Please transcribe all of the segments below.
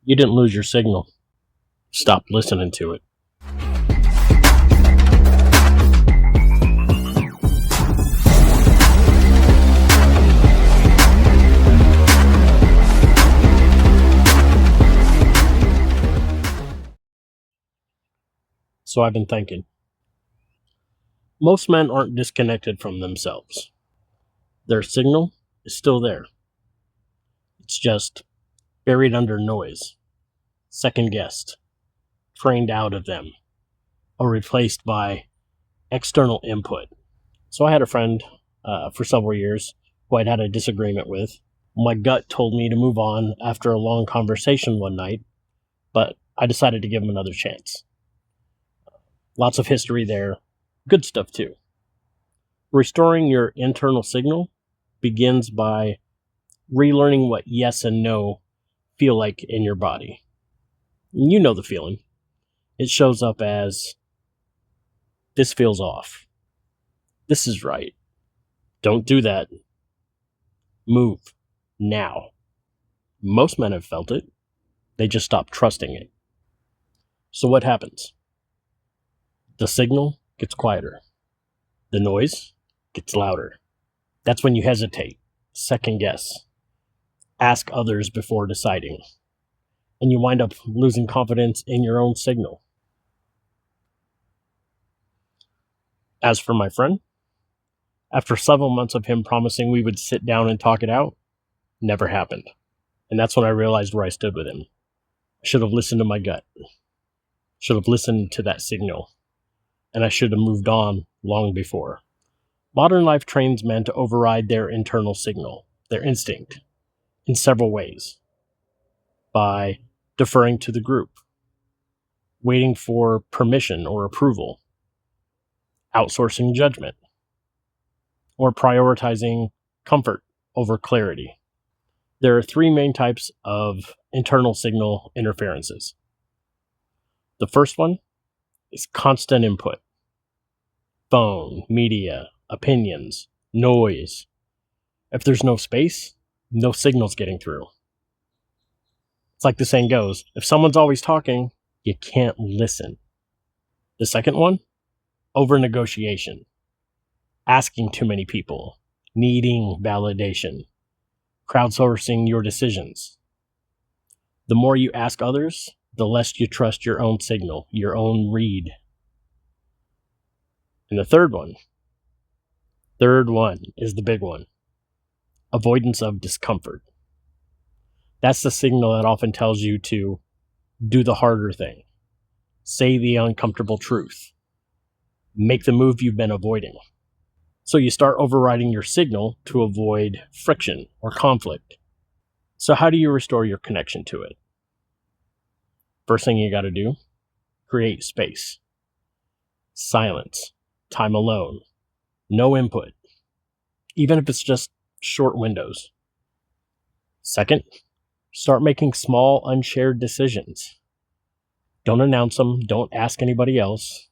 You didn't lose your signal. Stop listening to it. So I've been thinking. Most men aren't disconnected from themselves. Their signal is still there. It's just buried under noise, second guessed, trained out of them, or replaced by external input. So I had a friend for several years who I'd had a disagreement with. My gut told me to move on after a long conversation one night, but I decided to give him another chance. Lots of history there, good stuff too. Restoring your internal signal begins by relearning what yes and no feel like in your body. You know the feeling. It shows up as, this feels off. This is right. Don't do that. Move. Now. Most men have felt it. They just stop trusting it. So what happens? The signal gets quieter. The noise gets louder. That's when you hesitate, second guess, ask others before deciding, and you wind up losing confidence in your own signal. As for my friend, after several months of him promising we would sit down and talk it out, never happened. And that's when I realized where I stood with him. I should have listened to my gut. Should have listened to that signal. And I should have moved on long before. Modern life trains men to override their internal signal, their instinct, in several ways. By deferring to the group, waiting for permission or approval, outsourcing judgment, or prioritizing comfort over clarity. There are three main types of internal signal interferences. The first one is constant input. Phone, media, opinions, noise. If there's no space, no signal's getting through. It's like the saying goes, if someone's always talking, you can't listen. The second one, over-negotiation. Asking too many people, needing validation, crowdsourcing your decisions. The more you ask others, the less you trust your own signal, your own read. And the third one is the big one. Avoidance of discomfort. That's the signal that often tells you to do the harder thing, say the uncomfortable truth, make the move you've been avoiding. So you start overriding your signal to avoid friction or conflict. So how do you restore your connection to it? First thing you got to do, create space. Silence, time alone, no input, even if it's just short windows. Second, start making small, unshared decisions. Don't announce them, don't ask anybody else,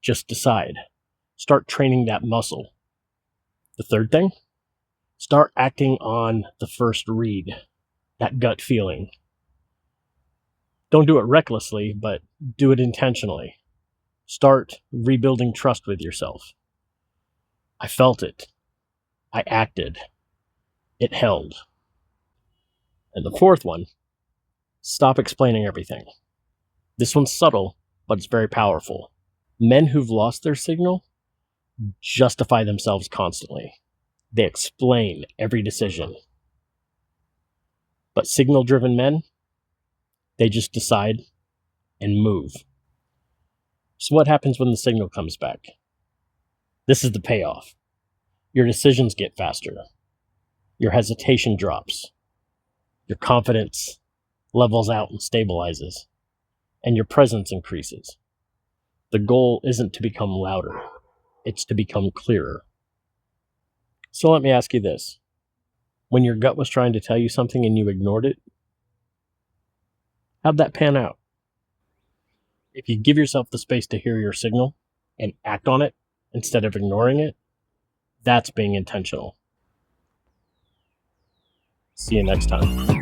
just decide. Start training that muscle. The third thing, start acting on the first read, that gut feeling. Don't do it recklessly, but do it intentionally. Start rebuilding trust with yourself. I felt it. I acted. It held. And the fourth one, stop explaining everything. This one's subtle, but it's very powerful. Men who've lost their signal justify themselves constantly. They explain every decision. But signal-driven men, they just decide and move. So what happens when the signal comes back? This is the payoff. Your decisions get faster. Your hesitation drops. Your confidence levels out and stabilizes. And your presence increases. The goal isn't to become louder. It's to become clearer. So let me ask you this. When your gut was trying to tell you something and you ignored it, how'd that pan out? If you give yourself the space to hear your signal and act on it instead of ignoring it, that's being intentional. See you next time.